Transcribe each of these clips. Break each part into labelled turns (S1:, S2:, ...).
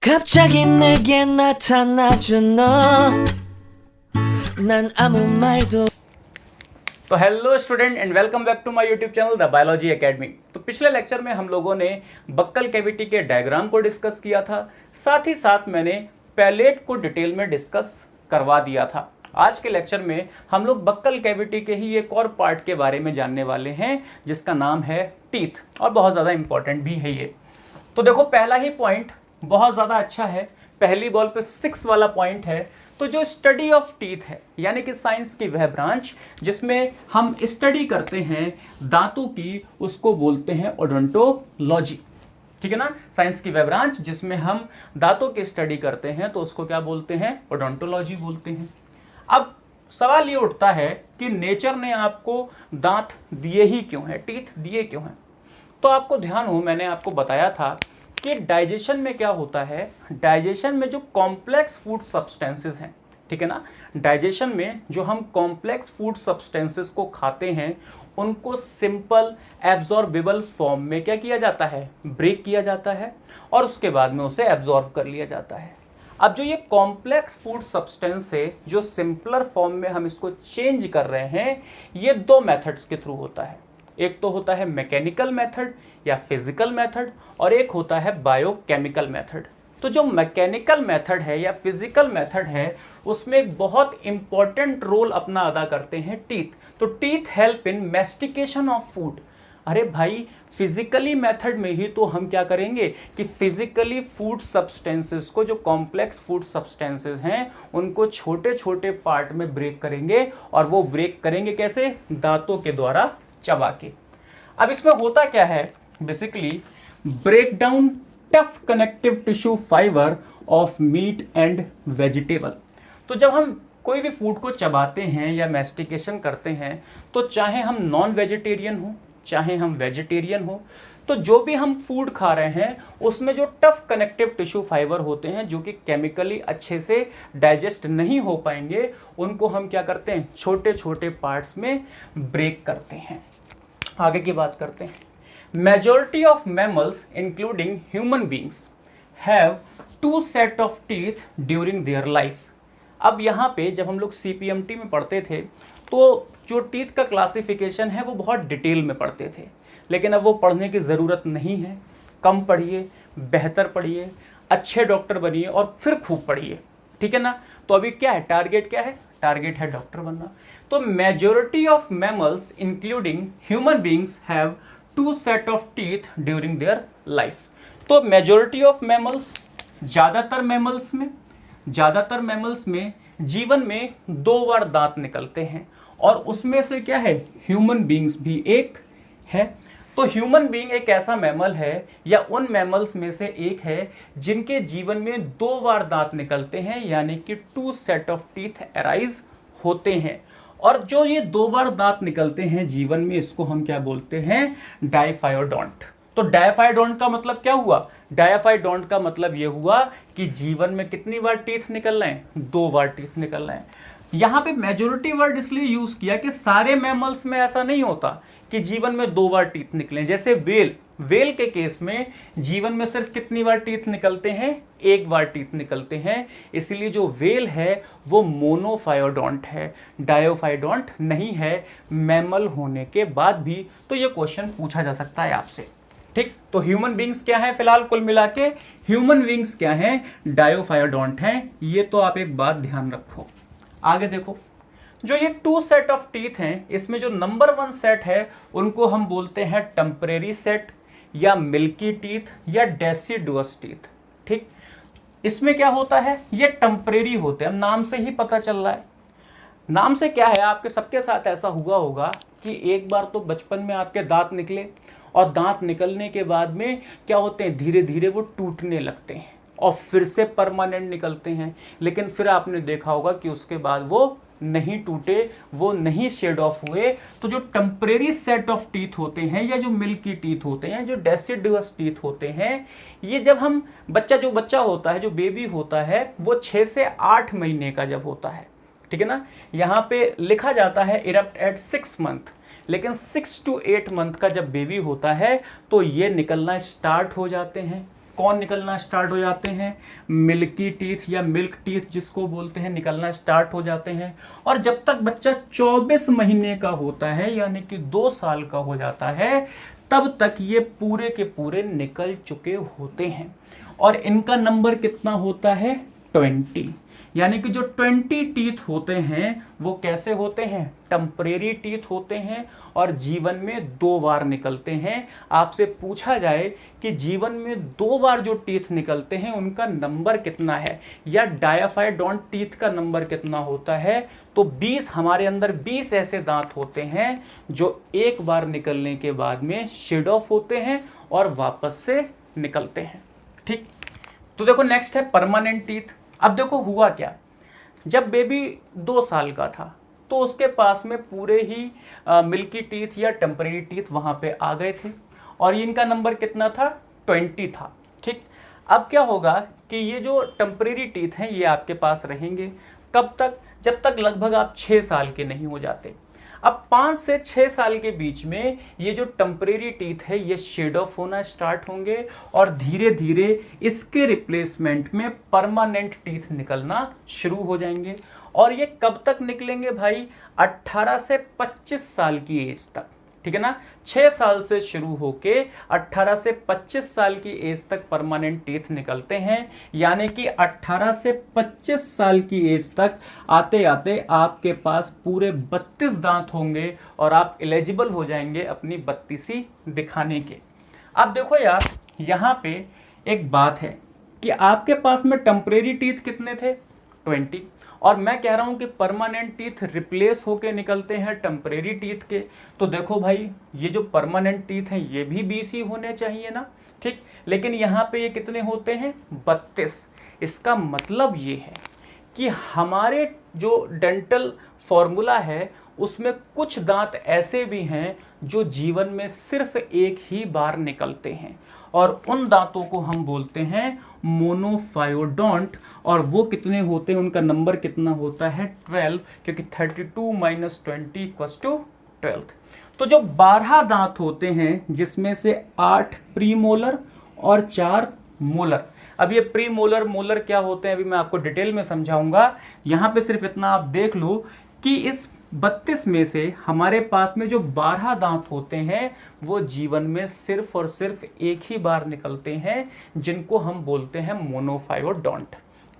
S1: 갑자기 내게 나타나준 너 난 아무 말도
S2: तो hello student and welcome back to my YouTube channel the biology academy. तो पिछले lecture में हम लोगों ने बक्कल कैविटी के डायग्राम को डिस्कस किया था, साथ ही साथ मैंने पैलेट को डिटेल में डिस्कस करवा दिया था। आज के लेक्चर में हम लोग बक्कल कैविटी के ही एक और पार्ट के बारे में जानने वाले हैं जिसका नाम है टीथ, और बहुत ज़्यादा इंपॉर्टेंट भी है ये। तो देखो, पहला ही पॉइंट बहुत ज़्यादा अच्छा है, पहली बॉल पे 6 वाला पॉइंट है। तो जो स्टडी ऑफ टीथ है, यानी कि साइंस की वह ब्रांच जिसमें हम स्टडी करते हैं दांतों की, उसको बोलते हैं ओडोंटोलॉजी। ठीक है ना, साइंस की वह ब्रांच जिसमें हम दांतों की स्टडी करते हैं तो उसको क्या बोलते हैं, ओडोंटोलॉजी बोलते हैं। अब सवाल ये उठता है कि नेचर ने आपको दांत दिए ही क्यों है, टीथ दिए क्यों हैं। तो आपको ध्यान हो, मैंने आपको बताया था कि डाइजेशन में क्या होता है, डाइजेशन में जो कॉम्प्लेक्स फूड सब्सटेंसेस हैं, ठीक है ना, डाइजेशन में जो हम कॉम्प्लेक्स फूड सब्सटेंसेस को खाते हैं उनको सिंपल एब्जॉर्बेबल फॉर्म में क्या किया जाता है, ब्रेक किया जाता है और उसके बाद में उसे एब्जॉर्ब कर लिया जाता है। अब जो ये कॉम्प्लेक्स फूड सब्सटेंस है, जो सिंपलर फॉर्म में हम इसको चेंज कर रहे हैं, ये 2 मेथड्स के थ्रू होता है। एक तो होता है मैकेनिकल मेथड या फिजिकल मेथड, और एक होता है बायोकेमिकल मेथड। तो जो मैकेनिकल मेथड है या फिजिकल मेथड है, उसमें एक बहुत इंपॉर्टेंट रोल अपना अदा करते हैं टीथ। तो teeth help in mastication of food. अरे भाई, फिजिकली मेथड में ही तो हम क्या करेंगे कि फिजिकली फूड सब्सटेंसेस को, जो कॉम्प्लेक्स फूड सब्सटेंसेस हैं, उनको छोटे छोटे पार्ट में ब्रेक करेंगे, और वो ब्रेक करेंगे कैसे, दांतों के द्वारा चबा के। अब इसमें होता क्या है, basically break down tough connective tissue fibre of meat and vegetable. तो जब हम कोई भी फूड को चबाते हैं या मैस्टिकेशन करते हैं, तो चाहे हम नॉन वेजिटेरियन हो चाहे हम वेजिटेरियन हो, तो जो भी हम फूड खा रहे हैं उसमें जो टफ कनेक्टिव टिश्यू फाइबर होते हैं, जो कि केमिकली अच्छे से डाइजेस्ट नहीं हो पाएंगे, उनको हम क्या करते हैं, छोटे छोटे पार्ट्स में ब्रेक करते हैं। आगे की बात करते हैं। Majority of mammals including human beings have 2 set of teeth during their life. अब यहाँ पे जब हम लोग CPMT में पढ़ते थे तो जो टीथ का क्लासिफिकेशन है वो बहुत डिटेल में पढ़ते थे, लेकिन अब वो पढ़ने की ज़रूरत नहीं है। कम पढ़िए, बेहतर पढ़िए, अच्छे डॉक्टर बनिए और फिर खूब पढ़िए, ठीक है ना। तो अभी क्या है, टारगेट क्या है, टारगेट है डॉक्टर बनना। तो majority of mammals including human beings have 2 set of teeth during their life. तो मेजॉरिटी ऑफ मैमल्स, ज़्यादातर मैमल्स में जीवन में 2 बार दांत निकलते हैं, और उसमें से क्या है, ह्यूमन बींग्स भी एक है। तो ह्यूमन बीइंग एक ऐसा मैमल है या उन मैमल्स में से एक है जिनके जीवन में 2 बार दांत निकलते हैं, यानी कि 2 सेट ऑफ टीथ अराइज होते हैं। और जो ये 2 बार दांत निकलते हैं जीवन में, इसको हम क्या बोलते हैं, डायफायोडोंट। तो डायफायोडोंट का मतलब क्या हुआ, डायफायोडोंट का मतलब ये हुआ कि जीवन में कितनी बार टीथ निकल रहे हैं, 2 बार टीथ निकल रहे हैं। यहाँ पे मेजॉरिटी वर्ड इसलिए यूज किया कि सारे मैमल्स में ऐसा नहीं होता कि जीवन में 2 बार टीथ निकले। जैसे वेल के केस में जीवन में सिर्फ कितनी बार टीथ निकलते हैं, 1 बार टीथ निकलते हैं। इसलिए जो वेल है वो मोनोफायोडोंट है, डायोफायोडोंट नहीं है मैमल होने के बाद भी। तो ये क्वेश्चन पूछा जा सकता है आपसे, ठीक। तो ह्यूमन बींग्स क्या है, फिलहाल कुल मिला के ह्यूमन बींग्स क्या है, डायोफायोडोंट हैं। ये तो आप एक बात ध्यान रखो। आगे देखो, जो ये 2 सेट ऑफ टीथ हैं, इसमें जो नंबर 1 सेट है उनको हम बोलते हैं टेम्परेरी सेट या मिल्की टीथ या डेसिडुअस टीथ, ठीक। इसमें क्या होता है, ये टेम्परेरी होते हैं, नाम से ही पता चल रहा है। नाम से क्या है, आपके सबके साथ ऐसा हुआ होगा कि एक बार तो बचपन में आपके दांत निकले, और दांत निकलने के बाद में क्या होते हैं, धीरे धीरे वो टूटने लगते हैं और फिर से परमानेंट निकलते हैं। लेकिन फिर आपने देखा होगा कि उसके बाद वो नहीं टूटे, वो नहीं शेड ऑफ हुए। तो जो टेम्परेरी सेट ऑफ टीथ होते हैं या जो मिल्की टीथ होते हैं, जो डेसिडुअस टीथ होते हैं, ये जब हम बच्चा होता है, जो बेबी होता है, वो 6 से 8 महीने का जब होता है, ठीक है ना। यहाँ पे लिखा जाता है इरप्ट एट 6 मंथ, लेकिन 6 to 8 मंथ का जब बेबी होता है तो ये निकलना स्टार्ट हो जाते हैं। कौन निकलना स्टार्ट हो जाते हैं, मिल्की टीथ या मिल्क टीथ जिसको बोलते हैं, निकलना स्टार्ट हो जाते हैं। और जब तक बच्चा 24 महीने का होता है यानी कि 2 साल का हो जाता है, तब तक ये पूरे के पूरे निकल चुके होते हैं। और इनका नंबर कितना होता है, 20। यानी कि जो 20 टीथ होते हैं वो कैसे होते हैं, टेम्परेरी टीथ होते हैं और जीवन में 2 बार निकलते हैं। आपसे पूछा जाए कि जीवन में 2 बार जो टीथ निकलते हैं उनका नंबर कितना है या डायाफाइडोंट टीथ का नंबर कितना होता है, तो 20, हमारे अंदर 20 ऐसे दांत होते हैं जो एक बार निकलने के बाद में शेड ऑफ होते हैं और वापस से निकलते हैं। ठीक, तो देखो नेक्स्ट है परमानेंट टीथ। अब देखो हुआ क्या, जब बेबी 2 साल का था तो उसके पास में पूरे ही मिल्की टीथ या टेम्परेरी टीथ वहां पे आ गए थे और इनका नंबर कितना था, 20 था। ठीक, अब क्या होगा कि ये जो टेम्परेरी टीथ हैं ये आपके पास रहेंगे कब तक, जब तक लगभग आप 6 साल के नहीं हो जाते। अब 5 से 6 साल के बीच में ये जो टेम्परेरी टीथ है ये शेड ऑफ होना स्टार्ट होंगे और धीरे धीरे इसके रिप्लेसमेंट में परमानेंट टीथ निकलना शुरू हो जाएंगे। और ये कब तक निकलेंगे भाई, 18 से 25 साल की एज तक। ठीक है ना, 6 साल से शुरू होके 18 से 25 साल की एज तक परमानेंट टीथ निकलते हैं। यानी कि 18 से 25 साल की एज तक आते आते आपके पास पूरे 32 दांत होंगे और आप एलिजिबल हो जाएंगे अपनी 32वीं दिखाने के। अब देखो यार, यहाँ पे एक बात है कि आपके पास में टेम्परेरी टीथ कितने थे, 20, और मैं कह रहा हूं कि परमानेंट टीथ रिप्लेस होके निकलते हैं टेम्परेरी टीथ के। तो देखो भाई, ये जो परमानेंट टीथ हैं ये भी 20 ही होने चाहिए ना। ठीक, लेकिन यहाँ पे ये कितने होते हैं, 32। इसका मतलब ये है कि हमारे जो डेंटल फॉर्मूला है उसमें कुछ दांत ऐसे भी हैं जो जीवन में सिर्फ एक ही बार निकलते हैं और उन दांतों को हम बोलते हैं मोनोफायोडोंट। और वो कितने होते हैं, उनका नंबर कितना होता है, 12, क्योंकि 32 - 20 = 12। तो जो 12 दांत होते हैं जिसमें से 8 प्रीमोलर और 4 मोलर। अब ये प्रीमोलर मोलर क्या होते हैं अभी मैं आपको डिटेल में समझाऊंगा। यहां पे सिर्फ इतना आप देख लो कि इस 32 में से हमारे पास में जो 12 दांत होते हैं वो जीवन में सिर्फ और सिर्फ एक ही बार निकलते हैं, जिनको हम बोलते हैं मोनोफायोडोंट।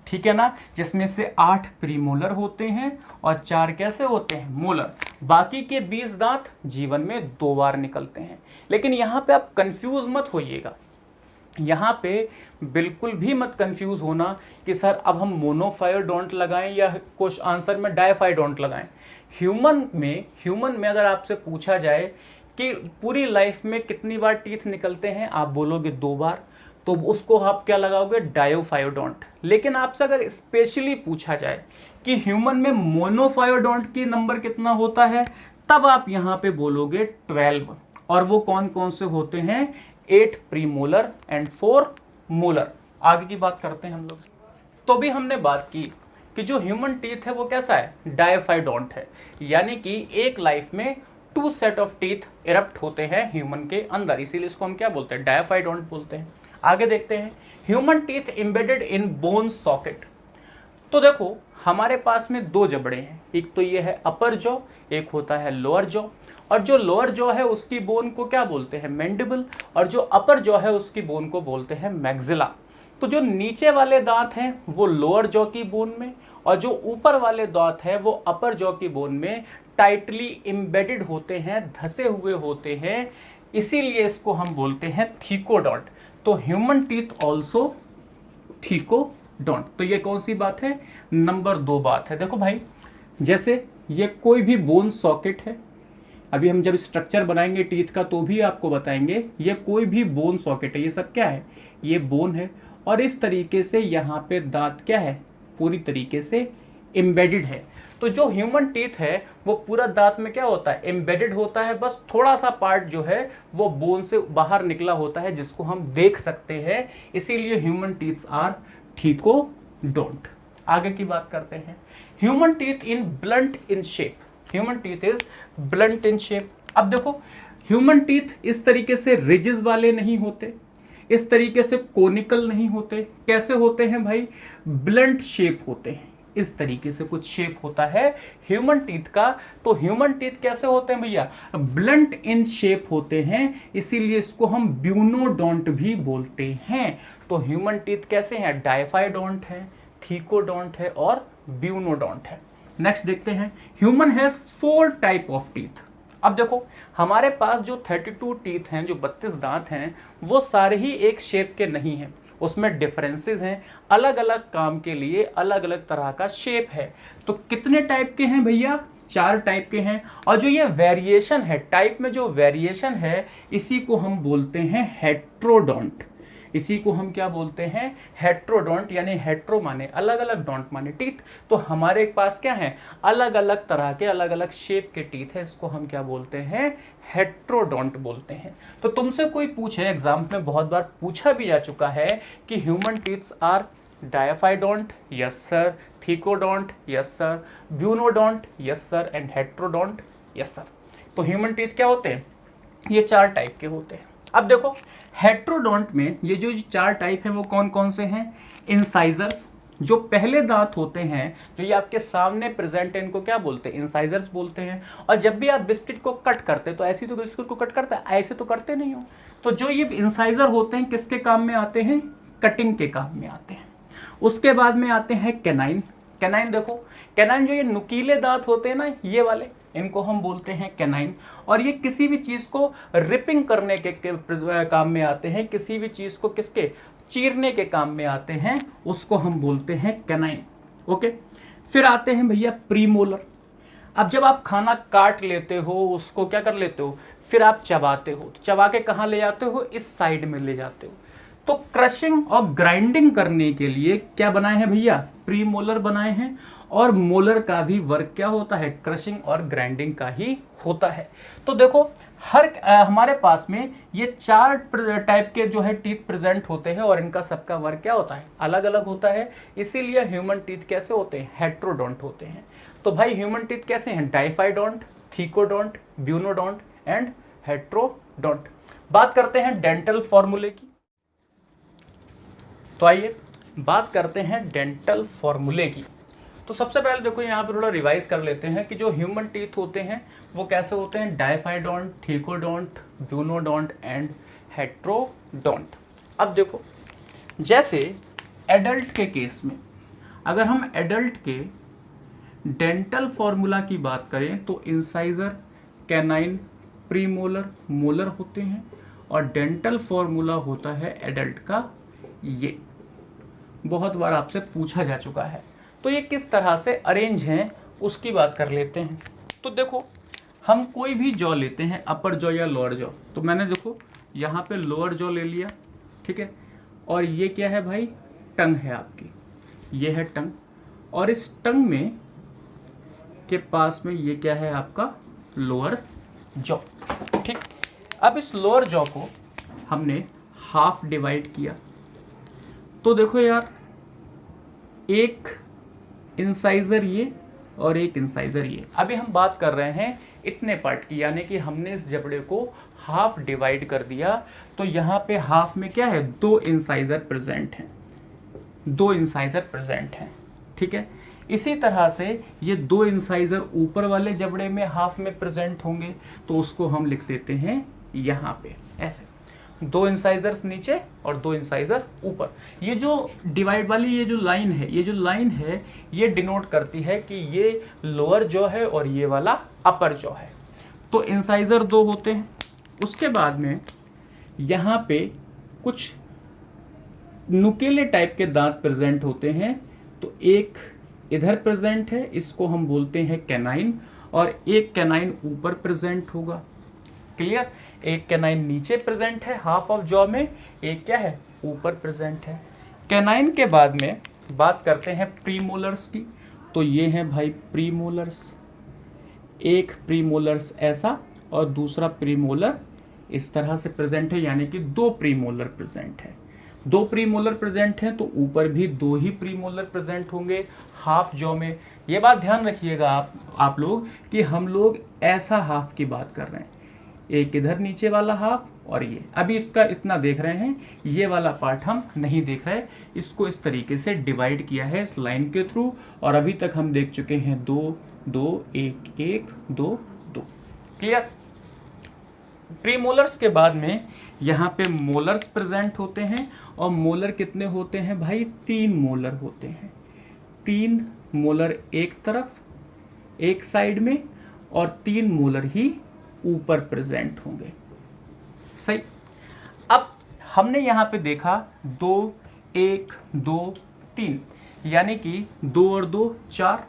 S2: ठीक है ना, जिसमें से 8 प्रीमोलर होते हैं और 4 कैसे होते हैं, मोलर। बाकी के 20 दांत जीवन में 2 बार निकलते हैं। लेकिन यहाँ पे आप कंफ्यूज मत होइएगा, यहाँ पे बिल्कुल भी मत कंफ्यूज होना कि सर अब हम मोनोफायोडोंट लगाएं या कुछ आंसर में डायफायोडोंट लगाएं। ह्यूमन में अगर आपसे पूछा जाए कि पूरी लाइफ में कितनी बार टीथ निकलते हैं, आप बोलोगे 2 बार, तो उसको आप क्या लगाओगे, डायोफायोडोंट। लेकिन आपसे अगर स्पेशली पूछा जाए कि ह्यूमन में मोनोफायोडोंट की नंबर कितना होता है, तब आप यहाँ पे बोलोगे 12। और वो कौन कौन से होते हैं, 8 प्रीमोलर एंड 4 मोलर। आगे की बात करते हैं हम लोग। तो भी हमने बात की कि जो ह्यूमन टीथ है वो कैसा है, डायफाइडोंट है। यानी कि एक लाइफ में 2 सेट ऑफ टीथ इरप्ट होते हैं ह्यूमन के अंदर, इसीलिए इसको हम क्या बोलते हैं, डायफाइडोंट बोलते हैं। आगे देखते हैं, human teeth embedded in bone socket. तो देखो हमारे पास में 2 जबड़े हैं, एक तो ये है अपर जॉ, एक होता है लोअर जॉ। और जो लोअर जॉ है उसकी बोन को क्या बोलते हैं, मैंडिबल, और जो अपर जॉ है उसकी बोन को बोलते हैं मैक्सिला। तो जो नीचे वाले दांत हैं वो लोअर जॉ की बोन में और जो ऊपर वाले दांत हैं वो अपर जॉ की बोन में टाइटली एम्बेडेड होते हैं, धसे हुए होते हैं, इसीलिए इसको हम बोलते हैं थीकोडोंट। तो ह्यूमन टीथ ऑल्सो थीकोडोंट। तो ये कौन सी बात है, नंबर 2 बात है। देखो भाई, जैसे ये कोई भी बोन सॉकेट है, अभी हम जब स्ट्रक्चर बनाएंगे टीथ का तो भी आपको बताएंगे, ये कोई भी बोन सॉकेट है, ये सब क्या है, ये बोन है। और इस तरीके से यहाँ पे दांत क्या है, पूरी तरीके से एम्बेडेड है। तो जो ह्यूमन टीथ है वो पूरा दांत में क्या होता है, एम्बेडेड होता है, बस थोड़ा सा पार्ट जो है वो बोन से बाहर निकला होता है जिसको हम देख सकते हैं, इसीलिए ह्यूमन टीथ्स आर थीकोडोंट। आगे की बात करते हैं, human teeth in blunt in shape. Human teeth is blunt in shape. अब देखो ह्यूमन टीथ इस तरीके से रिजेस वाले नहीं होते, इस तरीके से कोनिकल नहीं होते, कैसे होते हैं भाई, ब्लंट शेप होते हैं, इस तरीके से कुछ शेप होता है ह्यूमन टीथ का। तो ह्यूमन टीथ कैसे होते हैं भैया, ब्लंट इन शेप होते हैं, इसीलिए इसको हम ब्यूनोडोंट भी बोलते हैं। तो ह्यूमन टीथ कैसे हैं, डायफाइडोंट है, थीकोडोंट है और ब्यूनोडोंट है। नेक्स्ट देखते हैं, human has 4 type of teeth. अब देखो हमारे पास जो 32 टीथ हैं, जो 32 दांत हैं, वो सारे ही एक शेप के नहीं हैं, उसमें डिफरेंसेस हैं, अलग अलग काम के लिए अलग अलग तरह का शेप है। तो कितने टाइप के हैं भैया, 4 टाइप के हैं। और जो ये वेरिएशन है, टाइप में जो वेरिएशन है, इसी को हम बोलते हैं हेट्रोडोंट। इसी को हम क्या बोलते हैं, हेट्रोडोंट, यानी हेट्रो माने अलग अलग, डोंट माने टीथ। तो हमारे पास क्या है, अलग अलग तरह के अलग अलग शेप के टीथ है, इसको हम क्या बोलते हैं, हेट्रोडोंट बोलते हैं। तो तुमसे कोई पूछे, एग्जाम में बहुत बार पूछा भी जा चुका है कि human teeths are diphyodont, yes sir, thecodont, yes sir, bunodont, yes sir, and heterodont, yes sir. तो ह्यूमन टीथ क्या होते हैं, ये 4 टाइप के होते हैं। अब देखो हेट्रोडोंट में ये जो 4 टाइप हैं वो कौन कौन से हैं, इंसाइजर्स, जो पहले दांत होते हैं, जो ये आपके सामने प्रेजेंट है, इनको क्या बोलते हैं, इंसाइजर्स बोलते हैं। और जब भी आप बिस्किट को कट करते तो ऐसे तो बिस्किट को कट करते हैं, ऐसे तो करते नहीं हो। तो जो ये इंसाइजर होते हैं किसके काम में आते हैं, कटिंग के काम में आते हैं। उसके बाद में आते हैं कैनाइन। कैनाइन देखो, कैनाइन जो ये नुकीले दांत होते हैं ना, ये वाले, इनको हम बोलते हैं कैनाइन। और ये किसी भी चीज को रिपिंग करने के काम में आते हैं, किसी भी चीज को किसके, चीरने के काम में आते हैं, उसको हम बोलते हैं कैनाइन। ओके, फिर आते हैं भैया प्रीमोलर। अब जब आप खाना काट लेते हो, उसको क्या कर लेते हो, फिर आप चबाते हो, तो चबा के कहाँ ले जाते हो, इस साइड में ले जाते हो। तो क्रशिंग और ग्राइंडिंग करने के लिए क्या बनाए हैं भैया, प्रीमोलर बनाए हैं। और मोलर का भी वर्क क्या होता है, क्रशिंग और ग्राइंडिंग का ही होता है। तो देखो हमारे पास में ये 4 टाइप के जो है टीथ प्रेजेंट होते हैं, और इनका सबका वर्क क्या होता है, अलग अलग होता है। इसीलिए ह्यूमन टीथ कैसे होते हैं, हेट्रोडोंट होते हैं। तो भाई ह्यूमन टीथ कैसे हैं, डाइफाइडोंट, थीकोडोंट, ब्यूनोडोंट एंड हेट्रोडोंट। बात करते हैं डेंटल फॉर्मूले की। तो आइए बात करते हैं डेंटल फॉर्मूले की। तो सबसे पहले देखो यहाँ पे थोड़ा रिवाइज कर लेते हैं कि जो ह्यूमन टीथ होते हैं वो कैसे होते हैं, डायफाइडोंट, थीकोडोंट, ब्यूनोडोंट एंड हेट्रोडोंट। अब देखो जैसे एडल्ट के केस में, अगर हम एडल्ट के डेंटल फॉर्मूला की बात करें तो इंसाइजर, कैनाइन, प्रीमोलर, मोलर होते हैं। और डेंटल फॉर्मूला होता है एडल्ट का ये, बहुत बार आपसे पूछा जा चुका है। तो ये किस तरह से अरेंज हैं उसकी बात कर लेते हैं। तो देखो हम कोई भी जॉ लेते हैं, अपर जॉ या लोअर जॉ, तो मैंने देखो यहाँ पे लोअर जॉ ले लिया, ठीक है। और ये क्या है भाई, टंग है आपकी, ये है टंग। और इस टंग में के पास में ये क्या है आपका, लोअर जॉ, ठीक। अब इस लोअर जॉ को हमने हाफ डिवाइड किया। तो देखो यार, एक इंसाइजर ये और एक इंसाइजर ये। अभी हम बात कर रहे हैं इतने पार्ट की, यानी कि हमने इस जबड़े को हाफ डिवाइड कर दिया। तो यहाँ पे हाफ में क्या है, 2 इंसाइजर प्रेजेंट हैं, 2 इंसाइजर प्रेजेंट हैं, ठीक है। इसी तरह से ये 2 इंसाइजर ऊपर वाले जबड़े में हाफ में प्रेजेंट होंगे, तो उसको हम लिख देते हैं यहाँ पे ऐसे, 2 इंसाइजर्स नीचे और 2 इंसाइजर ऊपर। ये जो डिवाइड वाली ये जो लाइन है, ये जो लाइन है ये डिनोट करती है कि ये लोअर जॉ है और ये वाला अपर जॉ है। तो इंसाइजर 2 होते हैं। उसके बाद में यहाँ पे कुछ नुकीले टाइप के दांत प्रेजेंट होते हैं। तो एक इधर प्रेजेंट है, इसको हम बोलते हैं कैनाइन, और एक कैनाइन ऊपर प्रेजेंट होगा, क्लियर। एक कैनाइन नीचे प्रेजेंट है हाफ ऑफ जॉ में, एक क्या है, ऊपर प्रेजेंट है। कैनाइन के बाद में बात करते हैं प्रीमोलर्स की। तो ये हैं भाई प्रीमोलर्स, एक प्रीमोलर्स ऐसा और दूसरा प्रीमोलर इस तरह से प्रेजेंट है, यानी कि 2 प्रीमोलर प्रेजेंट है। 2 प्रीमोलर प्रेजेंट हैं तो ऊपर भी 2 ही प्रीमोलर प्रेजेंट होंगे हाफ जॉ में। ये बात ध्यान रखिएगा आप लोग कि हम लोग ऐसा हाफ की बात कर रहे हैं, एक इधर नीचे वाला हाफ और ये। अभी इसका इतना देख रहे हैं, ये वाला पार्ट हम नहीं देख रहे। इसको इस तरीके से डिवाइड किया है इस लाइन के थ्रू, और अभी तक हम देख चुके हैं 2 2 1 1 2 2। क्लियर? प्रीमोलर्स के बाद में यहाँ पे मोलर्स प्रेजेंट होते हैं, और मोलर कितने होते हैं भाई? 3 मोलर होते हैं। 3 मोलर एक तरफ एक साइड में, और 3 मोलर ही ऊपर प्रेजेंट होंगे। सही। अब हमने यहाँ पे देखा 2 1 2 3, यानी कि 2 और 2 4,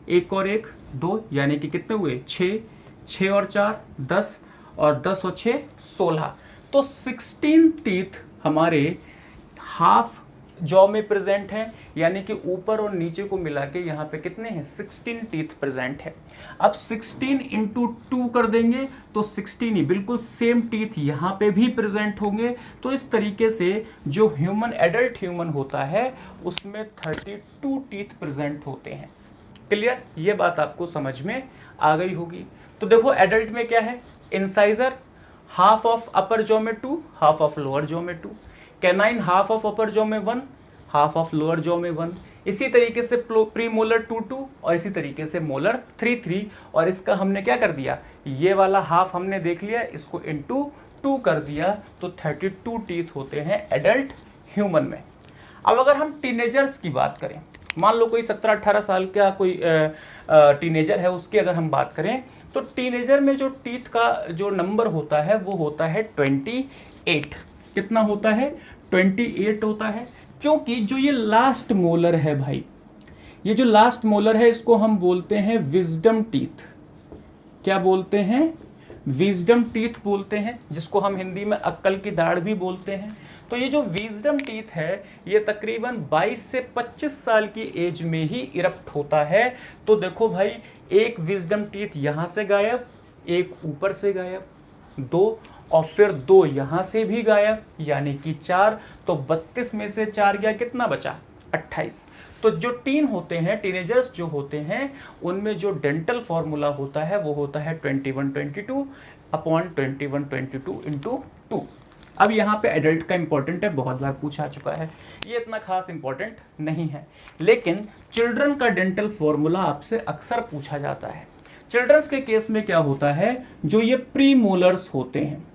S2: 1 और 1 2, यानी कि कितने हुए? 6, 6 और 4 10, और 10 और 6 16। तो 16 टीथ हमारे हाफ जॉ में प्रेजेंट है, यानी कि ऊपर और नीचे को मिला के यहाँ पे कितने हैं? 16 टीथ प्रेजेंट है। अब 16 इंटू 2 कर देंगे तो 16 ही बिल्कुल सेम टीथ यहाँ पे भी प्रेजेंट होंगे। तो इस तरीके से जो एडल्ट ह्यूमन होता है उसमें 32 टीथ प्रेजेंट होते हैं। क्लियर? ये बात आपको समझ में आ गई होगी। तो देखो एडल्ट में क्या है? Incisor half of upper jaw में 2, हाफ ऑफ लोअर जॉ में 2। Canine half of upper jaw में 1, हाफ ऑफ लोअर जॉ में 1। इसी तरीके से प्रीमोलर 2 2, और इसी तरीके से मोलर 3 3। और इसका हमने क्या कर दिया? ये वाला हाफ हमने देख लिया, इसको इंटू 2 कर दिया, तो 32 टीथ होते हैं एडल्ट ह्यूमन में। अब अगर हम टीनेजर्स की बात करें, मान लो कोई 17-18 साल का कोई टीनेजर है, उसकी अगर हम बात करें, तो टीनेजर में जो टीथ का जो नंबर होता है वो होता है 28। कितना होता है? 28 होता है। क्योंकि जो ये लास्ट मोलर है भाई, ये जो लास्ट मोलर है इसको हम बोलते हैं विजडम टीथ। क्या बोलते हैं? विजडम टीथ बोलते हैं, जिसको हम हिंदी में अक्कल की दाढ़ भी बोलते हैं। तो ये जो विजडम टीथ है ये तकरीबन 22 से 25 साल की एज में ही इरप्ट होता है। तो देखो भाई, एक विजडम टीथ यहाँ से गायब, एक ऊपर से गायब, 2, और फिर 2 यहाँ से भी गायब, यानी कि 4। तो 32 में से 4 गया, कितना बचा? 28। तो जो टीन होते हैं, टीनेजर्स जो होते हैं, उनमें जो डेंटल फॉर्मूला होता है वो होता है 2122 अपॉन 2122 इंटू 2। अब यहाँ पे एडल्ट का इंपॉर्टेंट है, बहुत बार पूछा चुका है, ये इतना खास इंपॉर्टेंट नहीं है। लेकिन चिल्ड्रन का डेंटल फॉर्मूला आपसे अक्सर पूछा जाता है। चिल्ड्रंस के केस में क्या होता है? जो ये प्री मोलर्स होते हैं,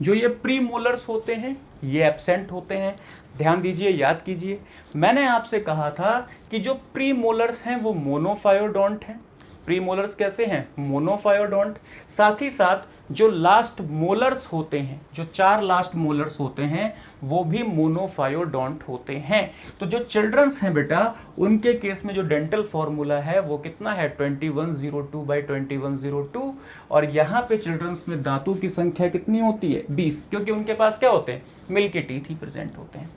S2: जो ये प्री मोलर्स होते हैं ये एब्सेंट होते हैं। ध्यान दीजिए, याद कीजिए, मैंने आपसे कहा था कि जो प्री मोलर्स हैं वो मोनोफायोडोंट हैं। प्री मोलर्स कैसे हैं? मोनोफायोडोंट। साथ ही साथ जो लास्ट मोलर्स होते हैं, जो 4 लास्ट मोलर्स होते हैं, वो भी मोनोफायोडोंट होते हैं। तो जो चिल्ड्रंस हैं बेटा, उनके केस में जो डेंटल फॉर्मूला है वो कितना है? 2102/2102। और यहाँ पे चिल्ड्रंस में दांतों की संख्या कितनी होती है? 20, क्योंकि उनके पास क्या होते हैं? मिल्की टीथ ही प्रेजेंट होते हैं।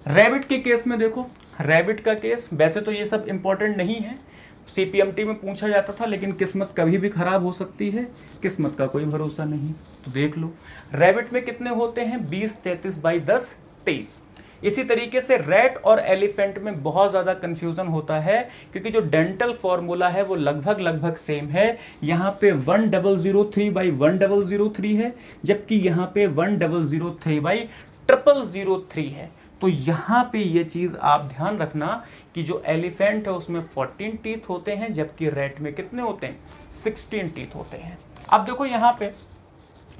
S2: रैबिट के केस में देखो, रैबिट का केस, वैसे तो ये सब इंपॉर्टेंट नहीं है, CPMT में पूछा जाता था, लेकिन किस्मत कभी भी खराब हो सकती है, किस्मत का कोई भरोसा नहीं। तो देख लो, रैबिट में कितने होते हैं? 20 33/10 23। इसी तरीके से रैट और एलिफेंट में बहुत ज़्यादा कंफ्यूजन होता है, क्योंकि जो डेंटल फॉर्मूला है वो लगभग सेम है। यहाँ पे 1003/1003 है, जबकि यहाँ पे 1003/0003 है। तो यहाँ पे ये चीज़ आप ध्यान रखना कि जो एलिफेंट है उसमें 14 टीथ होते हैं, जबकि रैट में कितने होते हैं? 16 टीथ होते हैं। अब देखो यहाँ पे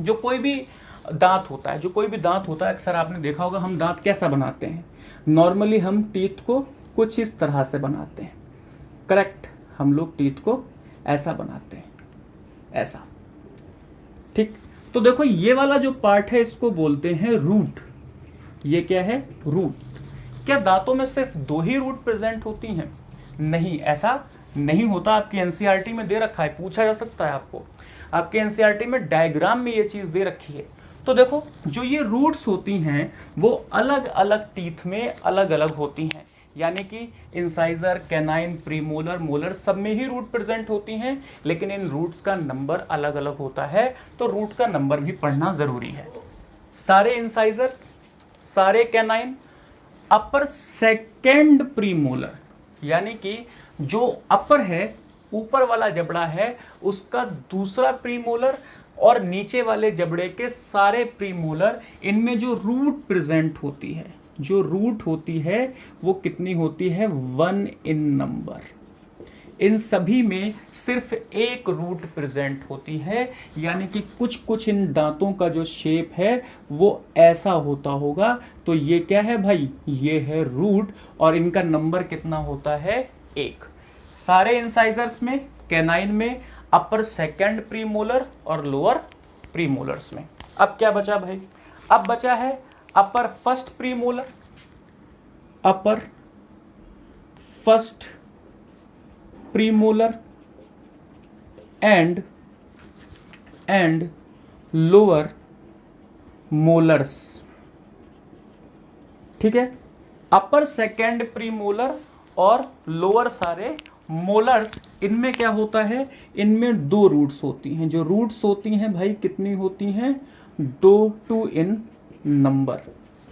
S2: जो कोई भी दांत होता है, अक्सर आपने देखा होगा, हम दांत कैसा बनाते हैं? नॉर्मली हम टीथ को कुछ इस तरह से बनाते हैं, करेक्ट? हम लोग टीथ को ऐसा बनाते हैं, ऐसा, ठीक? तो देखो ये वाला जो पार्ट है इसको बोलते हैं रूट। ये क्या है? रूट। क्या दांतों में सिर्फ 2 ही रूट प्रेजेंट होती हैं? नहीं, ऐसा नहीं होता। आपकी एनसीईआरटी में दे रखा है, पूछा जा सकता है आपको, आपके एनसीईआरटी में डायग्राम में ये चीज दे रखी है। तो देखो, जो ये रूट्स होती हैं वो अलग अलग टीथ में अलग अलग होती हैं, यानी कि इंसाइजर, कैनाइन, प्रीमोलर, मोलर सब में ही रूट प्रेजेंट होती हैं, लेकिन इन रूट्स का नंबर अलग अलग होता है। तो रूट का नंबर भी पढ़ना जरूरी है। सारे इंसाइजर्स, सारे कैनाइन, अपर सेकेंड प्रीमोलर, यानी कि जो अपर है, ऊपर वाला जबड़ा है, उसका दूसरा प्रीमोलर और नीचे वाले जबड़े के सारे प्रीमोलर, इनमें जो रूट प्रेजेंट होती है, जो रूट होती है वो कितनी होती है, 1 इन नंबर। इन सभी में सिर्फ एक रूट प्रेजेंट होती है, यानी कि कुछ कुछ इन दांतों का जो शेप है वो ऐसा होता होगा। तो ये क्या है भाई, ये है रूट, और इनका नंबर कितना होता है, 1। सारे इंसाइजर्स में, कैनाइन में, अपर सेकंड प्रीमोलर और लोअर प्रीमोलर्स में। अब क्या बचा भाई, अब बचा है upper first premolar, upper first premolar and lower molars. ठीक है, अपर सेकंड प्रीमोलर और लोअर सारे मोलर्स, इनमें क्या होता है, इनमें 2 रूट्स होती हैं। जो रूट्स होती हैं भाई कितनी होती हैं, 2 इन नंबर।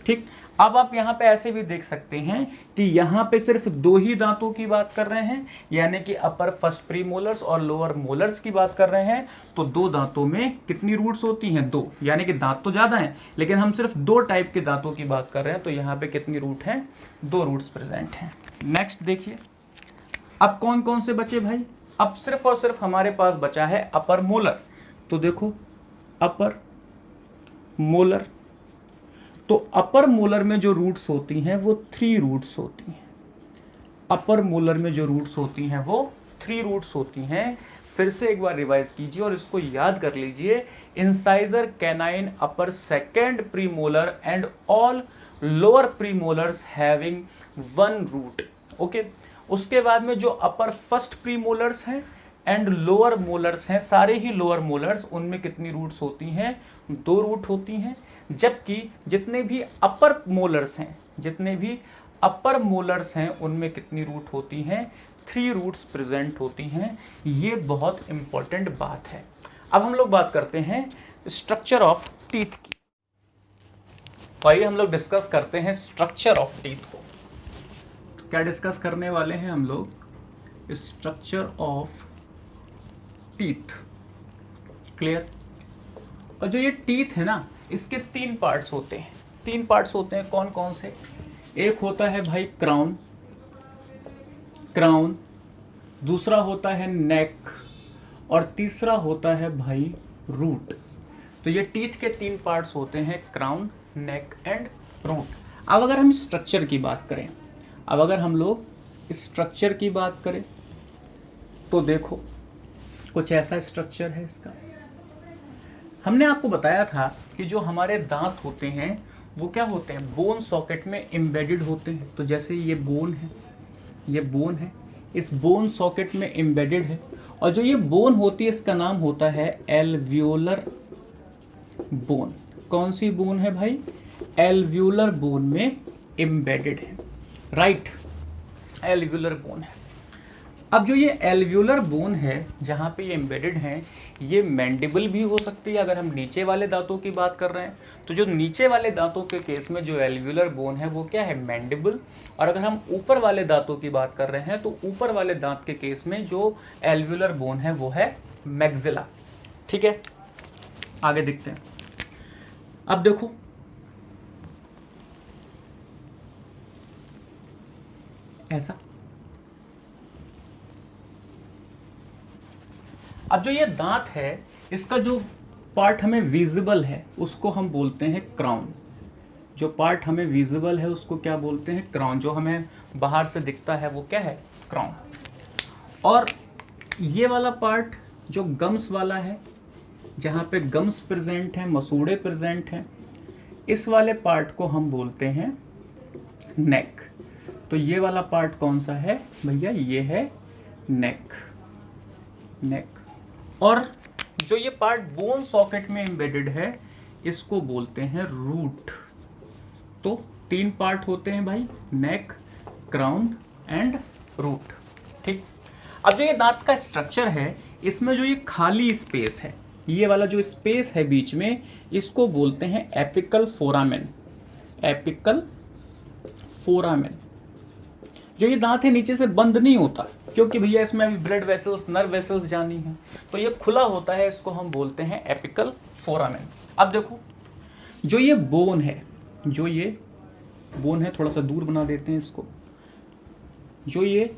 S2: ठीक, अब आप यहाँ पे ऐसे भी देख सकते हैं कि यहाँ पे सिर्फ 2 ही दांतों की बात कर रहे हैं, यानी कि अपर फर्स्ट प्रीमोलर्स और लोअर मोलर्स की बात कर रहे हैं। तो 2 दांतों में कितनी रूट्स होती हैं, 2, यानी कि दांत तो ज्यादा हैं लेकिन हम सिर्फ 2 टाइप के दांतों की बात कर रहे हैं। तो यहाँ पे कितनी रूट हैं, 2 रूट्स प्रेजेंट हैं। नेक्स्ट देखिए, अब कौन कौन से बचे भाई, अब सिर्फ और सिर्फ हमारे पास बचा है अपर मोलर। तो देखो अपर मोलर, तो अपर मोलर में जो रूट्स होती हैं वो 3 रूट्स होती हैं। अपर मोलर में जो रूट्स होती हैं वो 3 रूट्स होती हैं। फिर से एक बार रिवाइज कीजिए और इसको याद कर लीजिए, incisor, canine, upper second premolar and all lower premolars having 1 root. Okay, उसके बाद में जो अपर फर्स्ट प्रीमोलर्स हैं एंड लोअर मोलर्स हैं, सारे ही लोअर मोलर्स, उनमें कितनी रूट्स होती हैं, 2 रूट होती हैं। जबकि जितने भी अपर मोलर्स हैं, जितने भी अपर मोलर्स हैं, उनमें कितनी रूट होती हैं, 3 रूट्स प्रेजेंट होती हैं। ये बहुत इंपॉर्टेंट बात है। अब हम लोग बात करते हैं स्ट्रक्चर ऑफ टीथ की। तो आइए हम लोग डिस्कस करते हैं स्ट्रक्चर ऑफ टीथ को। क्या डिस्कस करने वाले हैं हम लोग, स्ट्रक्चर ऑफ टीथ। क्लियर। और जो ये टीथ है ना, इसके 3 पार्ट्स होते हैं। 3 पार्ट्स होते हैं, कौन कौन से, एक होता है भाई क्राउन, क्राउन, दूसरा होता है नेक, और तीसरा होता है भाई रूट। तो ये टीथ के 3 पार्ट्स होते हैं, क्राउन, नेक एंड रूट। अब अगर हम स्ट्रक्चर की बात करें, अब अगर हम लोग स्ट्रक्चर की बात करें तो देखो कुछ ऐसा स्ट्रक्चर है इसका। हमने आपको बताया था कि जो हमारे दांत होते हैं वो क्या होते हैं, बोन सॉकेट में एम्बेडेड होते हैं। तो जैसे ये बोन है, ये बोन है, इस बोन सॉकेट में एम्बेडेड है। और जो ये बोन होती है इसका नाम होता है एल्वियोलर बोन। कौन सी बोन है भाई, एल्वियोलर बोन में एम्बेडेड है, राइट, एल्वियोलर बोन है। अब जो ये एल्वियोलर बोन है जहाँ पे ये एम्बेडेड है, ये मैंडिबल भी हो सकती है। अगर हम नीचे वाले दांतों की बात कर रहे हैं तो जो नीचे वाले दांतों के केस में जो एल्वियोलर बोन है वो क्या है, मैंडिबल। और अगर हम ऊपर वाले दांतों की बात कर रहे हैं तो ऊपर वाले दांत के केस में जो एल्वियोलर बोन है वो है मैक्सिला। ठीक है, आगे देखते हैं। अब देखो ऐसा, अब जो ये दांत है इसका जो पार्ट हमें विजिबल है उसको हम बोलते हैं क्राउन। जो पार्ट हमें विजिबल है उसको क्या बोलते हैं, क्राउन। जो हमें बाहर से दिखता है वो क्या है, क्राउन। और ये वाला पार्ट जो गम्स वाला है, जहाँ पे गम्स प्रेजेंट हैं, मसूड़े प्रेजेंट हैं, इस वाले पार्ट को हम बोलते हैं नेक। तो ये वाला पार्ट कौन सा है भैया, ये है नेक, नेक। और जो ये पार्ट बोन सॉकेट में एम्बेडेड है इसको बोलते हैं रूट। तो 3 पार्ट होते हैं भाई, नेक, क्राउन एंड रूट। ठीक, अब जो ये दांत का स्ट्रक्चर है इसमें जो ये खाली स्पेस है, ये वाला जो स्पेस है बीच में, इसको बोलते हैं एपिकल फोरामेन, एपिकल फोरामेन। जो ये दांत है नीचे से बंद नहीं होता, क्योंकि भैया इसमें अभी ब्लड वेसल्स, नर्व वेसल्स जानी है, तो ये खुला होता है, इसको हम बोलते हैं एपिकल फोरामेन। अब देखो जो ये बोन है, जो ये बोन है, थोड़ा सा दूर बना देते हैं इसको, जो ये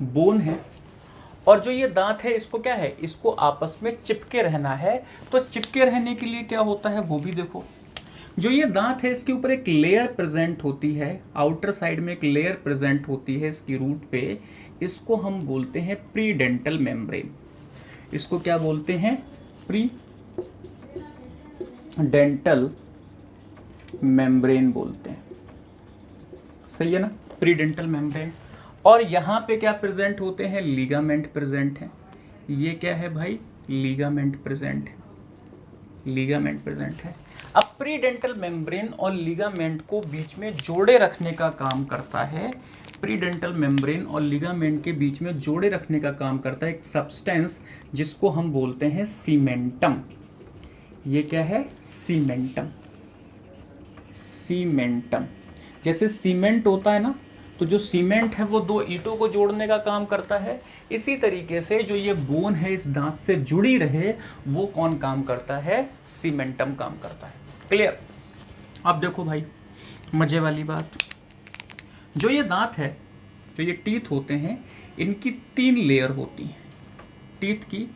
S2: बोन है और जो ये दांत है, इसको क्या है, इसको आपस में चिपके रहना है। तो चिपके रहने के लिए क्या होता है वो भी देखो। जो ये दांत है इसके ऊपर एक लेयर प्रेजेंट होती है, आउटर साइड में एक लेयर प्रेजेंट होती है इसकी रूट पे, इसको हम बोलते हैं प्री डेंटल मेम्ब्रेन। इसको क्या बोलते हैं, प्री डेंटल मेम्ब्रेन बोलते हैं, सही है ना, प्री डेंटल मेम्ब्रेन। और यहाँ पे क्या प्रेजेंट होते हैं, लिगामेंट प्रेजेंट है। ये क्या है भाई, लिगामेंट प्रेजेंट है, लिगामेंट प्रेजेंट है। अब प्री डेंटल मेम्ब्रेन और लिगामेंट को बीच में जोड़े रखने का काम करता है, प्री डेंटल मेम्ब्रेन और लिगामेंट के बीच में जोड़े रखने का काम करता है एक सब्सटेंस जिसको हम बोलते हैं सीमेंटम। ये क्या है, सीमेंटम। सीमेंटम, जैसे सीमेंट होता है ना, तो जो सीमेंट है वो दो ईंटों को जोड़ने का काम करता है, इसी तरीके से जो ये बोन है इस दांत से जुड़ी रहे, वो कौन काम करता है, सीमेंटम काम करता है। क्लियर। अब देखो भाई मजे वाली बात, जो ये दांत है, जो ये टीथ होते हैं, इनकी 3 लेयर होती हैं, टीथ की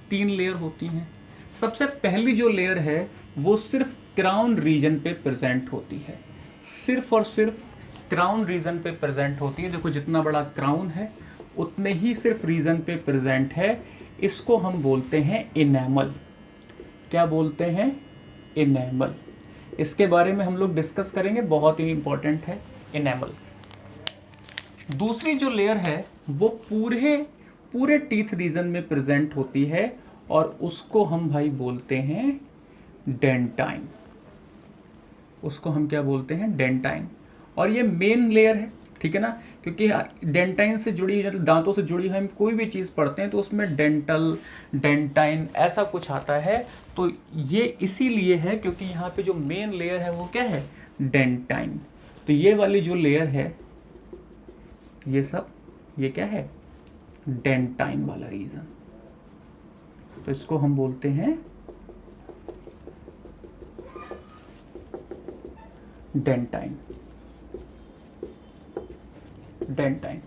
S2: 3 लेयर होती हैं। सबसे पहली जो लेयर है वो सिर्फ क्राउन रीजन पे प्रेजेंट होती है, सिर्फ और सिर्फ क्राउन रीजन पे प्रेजेंट होती है। देखो जितना बड़ा क्राउन है उतने ही सिर्फ रीजन पे प्रेजेंट है, इसको हम बोलते हैं इनेमल। क्या बोलते हैं, इनेमल। इसके बारे में हम लोग डिस्कस करेंगे, बहुत ही इंपॉर्टेंट है इनेमल। दूसरी जो लेयर है वो पूरे टीथ रीजन में प्रेजेंट होती है और उसको हम भाई बोलते हैं डेंटाइन। उसको हम क्या बोलते हैं, डेंटाइन। और ये मेन लेयर है, ठीक है ना, क्योंकि डेंटाइन से जुड़ी, दांतों से जुड़ी हम कोई भी चीज़ पढ़ते हैं तो उसमें डेंटल, डेंटाइन ऐसा कुछ आता है। तो ये इसीलिए है क्योंकि यहाँ पे जो मेन लेयर है वो क्या है, डेंटाइन। तो ये वाली जो लेयर है, ये सब, ये क्या है, डेंटाइन वाला रीजन। तो इसको हम बोलते हैं डेंटाइन, डेंटाइन।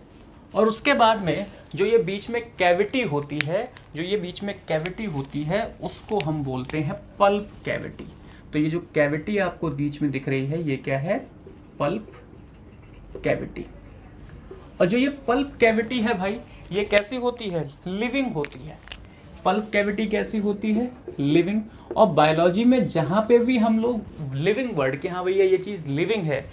S2: और उसके बाद में जो ये बीच में कैविटी होती है, जो ये बीच में कैविटी होती है, उसको हम बोलते हैं पल्प कैविटी। तो ये जो कैविटी आपको बीच में दिख रही है, ये क्या है, पल्प कैविटी। और जो ये पल्प कैविटी है भाई, ये कैसी होती है, लिविंग होती है। पल्प कैविटी कैसी होती है, लिविंग। और बायोलॉजी में जहाँ पे भी हम लोग लिविंग वर्ड के, हाँ भैया ये चीज़ लिविंग है,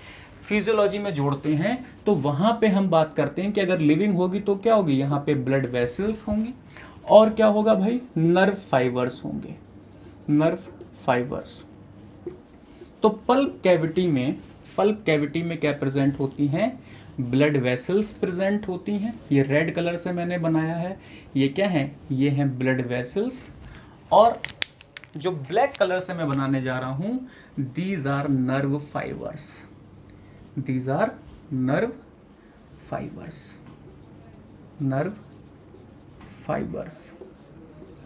S2: फिजियोलॉजी में जोड़ते हैं, तो वहाँ पे हम बात करते हैं कि अगर लिविंग होगी तो क्या होगी, यहाँ पे ब्लड वेसल्स होंगी और क्या होगा भाई, नर्व फाइबर्स होंगे, नर्व फाइबर्स। तो पल्प कैविटी में क्या प्रेजेंट होती हैं, ब्लड वेसल्स प्रेजेंट होती हैं। ये रेड कलर से मैंने बनाया है, ये क्या है, ये हैं ब्लड वेसल्स। और जो ब्लैक कलर से मैं बनाने जा रहा हूं, these are nerve fibres, these are nerve fibres, nerve fibres,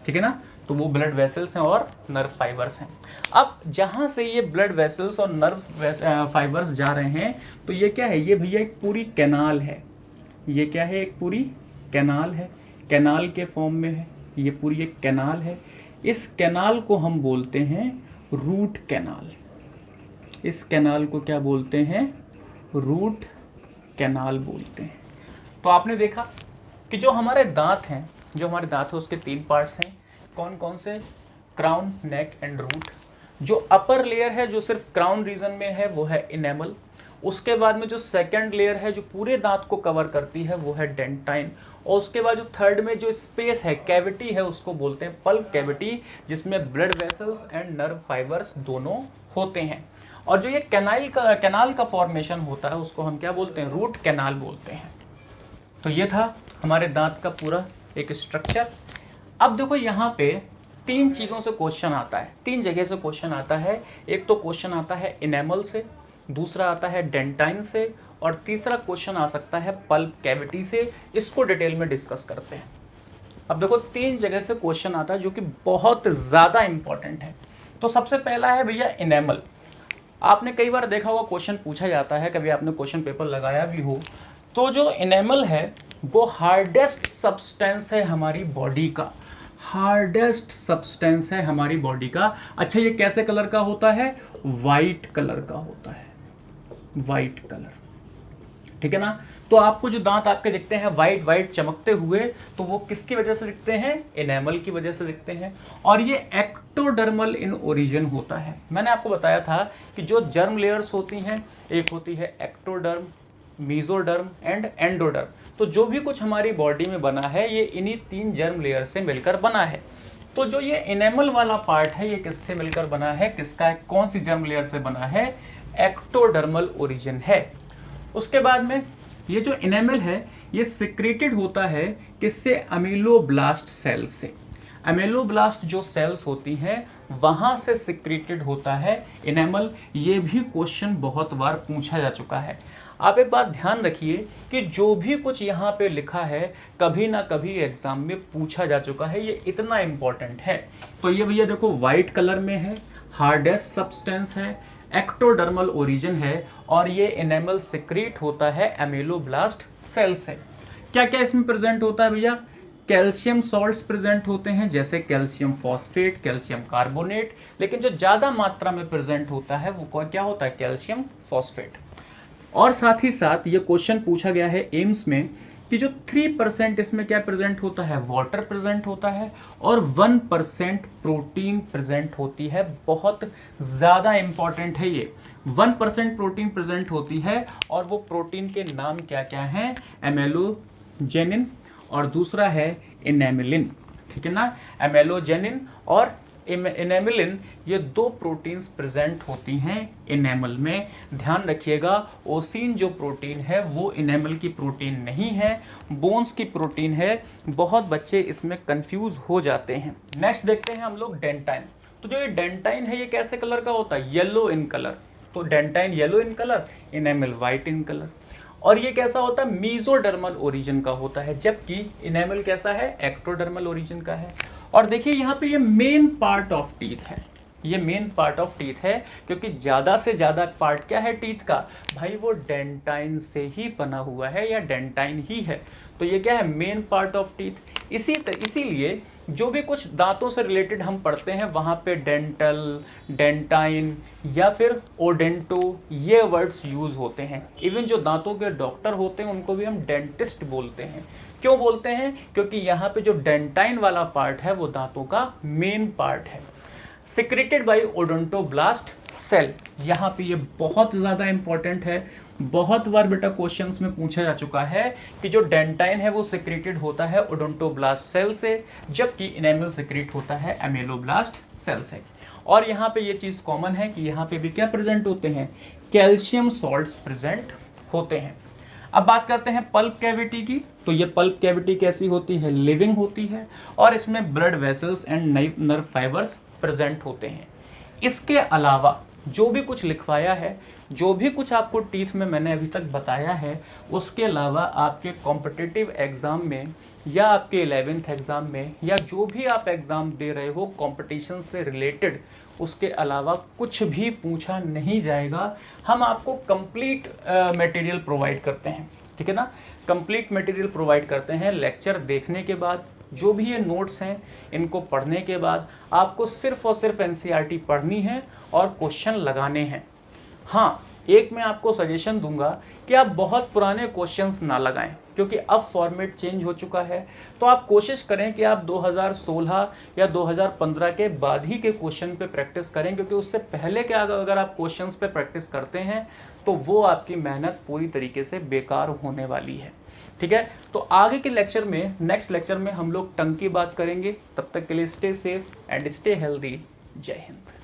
S2: ठीक है ना। तो वो ब्लड वेसल्स हैं और नर्व फाइबर्स हैं। अब जहां से ये ब्लड वेसल्स और नर्व फाइबर्स जा रहे हैं, तो ये क्या है, ये भैया एक पूरी कैनाल है। ये क्या है, एक पूरी कैनाल है, कैनाल के फॉर्म में है, ये पूरी एक कैनाल है। इस कैनाल को हम बोलते हैं रूट कैनाल। इस कैनाल को क्या बोलते हैं, रूट कैनाल बोलते हैं। तो आपने देखा कि जो हमारे दांत हैं, जो हमारे दांत हैं उसके 3 पार्ट्स हैं, कौन कौन से, क्राउन, नेक एंड रूट। जो अपर लेयर है जो सिर्फ क्राउन रीजन में है वो है इनेमल। उसके बाद में जो सेकंड लेयर है जो पूरे दांत को कवर करती है वो है डेंटाइन। और उसके बाद जो थर्ड में जो स्पेस है, कैविटी है, उसको बोलते हैं पल्प कैविटी, जिसमें blood vessels and nerve fibres दोनों होते हैं। और जो ये कैनाल का फॉर्मेशन होता है उसको हम क्या बोलते हैं, रूट कैनाल बोलते हैं। तो ये था हमारे दांत का पूरा एक स्ट्रक्चर। अब देखो यहाँ पे 3 चीज़ों से क्वेश्चन आता है, 3 जगह से क्वेश्चन आता है। एक तो क्वेश्चन आता है इनेमल से, दूसरा आता है डेंटाइन से, और तीसरा क्वेश्चन आ सकता है पल्प कैविटी से। इसको डिटेल में डिस्कस करते हैं। अब देखो 3 जगह से क्वेश्चन आता है जो कि बहुत ज़्यादा इंपॉर्टेंट है। तो सबसे पहला है भैया इनेमल। आपने कई बार देखा होगा क्वेश्चन पूछा जाता है, कभी आपने क्वेश्चन पेपर लगाया भी हो, तो जो इनेमल है वो हार्डेस्ट सब्सटेंस है हमारी बॉडी का, हार्डेस्ट सब्सटेंस है हमारी बॉडी का। अच्छा, ये कैसे कलर का होता है? वाइट कलर का होता है, वाइट कलर, ठीक है ना। तो आपको जो दांत आपके दिखते हैं वाइट वाइट चमकते हुए, तो वो किसकी वजह से दिखते हैं? इनेमल की वजह से दिखते हैं। और ये एक्टोडर्मल इन ओरिजिन होता है। मैंने आपको बताया था कि जो जर्म लेयर्स होती हैं, एक होती है एक्टोडर्म, मीजोडर्म एंड एंडोडर्म। तो जो भी कुछ हमारी बॉडी में बना है ये इन्हीं 3 जर्म लेयर से मिलकर बना है। तो जो ये इनेमल वाला पार्ट है ये किससे मिलकर बना है? किसका है? कौन सी जर्म लेयर से बना है? एक्टोडर्मल ओरिजिन है। उसके बाद में ये जो इनेमल है ये सिक्रेटेड होता है किससे? अमीलोब्लास्ट सेल से। अमीलोब्लास्ट जो सेल्स होती हैं वहां से सिक्रेटेड होता है इनेमल। ये भी क्वेश्चन बहुत बार पूछा जा चुका है। आप एक बात ध्यान रखिए कि जो भी कुछ यहाँ पे लिखा है कभी ना कभी एग्जाम में पूछा जा चुका है, ये इतना इंपॉर्टेंट है। तो ये भैया देखो वाइट कलर में है, हार्डेस्ट सब्सटेंस है, एक्टोडर्मल ओरिजिन है और ये इनेमल सिक्रीट होता है अमीलोब्लास्ट सेल से। क्या क्या इसमें प्रेजेंट होता है भैया? कैल्शियम सॉल्ट्स प्रेजेंट होते हैं जैसे कैल्शियम फॉस्फेट, कैल्शियम कार्बोनेट, लेकिन जो ज़्यादा मात्रा में प्रेजेंट होता है वो क्या होता है? Calcium phosphate. और साथ ही साथ ये क्वेश्चन पूछा गया है एम्स में कि जो 3% इसमें क्या प्रेजेंट होता है? वाटर प्रेजेंट होता है और 1% प्रोटीन प्रेजेंट होती है। बहुत ज़्यादा इंपॉर्टेंट है ये। 1% प्रोटीन प्रेजेंट होती है और वो प्रोटीन के नाम क्या क्या हैं? एमेलोजेनिन और दूसरा है इनेमिलिन, ठीक है ना। एमेलोजेनिन और इनेमिलिन, ये 2 प्रोटीन्स प्रेजेंट होती हैं इनेमल में। ध्यान रखिएगा ओसिन जो प्रोटीन है वो इनेमल की प्रोटीन नहीं है, बोन्स की प्रोटीन है। बहुत बच्चे इसमें कंफ्यूज हो जाते हैं। नेक्स्ट देखते हैं हम लोग डेंटाइन। तो जो ये डेंटाइन है ये कैसे कलर का होता है? Yellow in colour. तो dentine yellow in colour, enamel white in colour. और ये कैसा होता है? मीजोडर्मल ओरिजिन का होता है, जबकि इनेमल कैसा है? एक्टोडर्मल ओरिजिन का है। और देखिए यहाँ पे ये मेन पार्ट ऑफ टीथ है, ये मेन पार्ट ऑफ टीथ है क्योंकि ज़्यादा से ज़्यादा पार्ट क्या है टीथ का? भाई वो डेंटाइन से ही बना हुआ है या डेंटाइन ही है। तो ये क्या है? Main part of teeth. इसीलिए जो भी कुछ दांतों से रिलेटेड हम पढ़ते हैं वहाँ पे डेंटल, डेंटाइन या फिर ओडेंटो ये वर्ड्स यूज होते हैं। इवन जो दांतों के डॉक्टर होते हैं उनको भी हम डेंटिस्ट बोलते हैं। क्यों बोलते हैं? क्योंकि यहाँ पे जो डेंटाइन वाला पार्ट है वो दांतों का मेन पार्ट है। सिक्रेटेड बाय ओडोंटोब्लास्ट सेल, यहाँ पे ये बहुत ज़्यादा इंपॉर्टेंट है। बहुत बार बेटा क्वेश्चंस में पूछा जा चुका है कि जो डेंटाइन है वो सिक्रेटेड होता है ओडोंटोब्लास्ट सेल से, जबकि इनेमल सिक्रेट होता है अमीलोब्लास्ट सेल से। और यहाँ पे ये चीज़ कॉमन है कि यहाँ पे भी क्या प्रेजेंट होते हैं? कैल्शियम सॉल्ट्स प्रेजेंट होते हैं। अब बात करते हैं पल्प कैविटी की। तो ये पल्प कैविटी कैसी होती है? लिविंग होती है और इसमें blood vessels and nerve fibres present होते हैं। इसके अलावा जो भी कुछ लिखवाया है, जो भी कुछ आपको टीथ में मैंने अभी तक बताया है, उसके अलावा आपके कॉम्पिटिटिव एग्ज़ाम में या आपके 11th एग्ज़ाम में या जो भी आप एग्ज़ाम दे रहे हो कंपटीशन से रिलेटेड, उसके अलावा कुछ भी पूछा नहीं जाएगा। हम आपको कंप्लीट मटेरियल प्रोवाइड करते हैं, ठीक है ना। कंप्लीट मटेरियल प्रोवाइड करते हैं। लेक्चर देखने के बाद जो भी ये नोट्स हैं इनको पढ़ने के बाद आपको सिर्फ और सिर्फ एनसीईआरटी पढ़नी है और क्वेश्चन लगाने हैं। हाँ, एक मैं आपको सजेशन दूंगा कि आप बहुत पुराने क्वेश्चंस ना लगाएं क्योंकि अब फॉर्मेट चेंज हो चुका है। तो आप कोशिश करें कि आप 2016 या 2015 के बाद ही के क्वेश्चन पे प्रैक्टिस करें, क्योंकि उससे पहले के अगर आप क्वेश्चंस पे प्रैक्टिस करते हैं तो वो आपकी मेहनत पूरी तरीके से बेकार होने वाली है, ठीक है। तो आगे के लेक्चर में, नेक्स्ट लेक्चर में हम लोग टंग की बात करेंगे। तब तक के लिए stay safe and stay healthy. जय हिंद।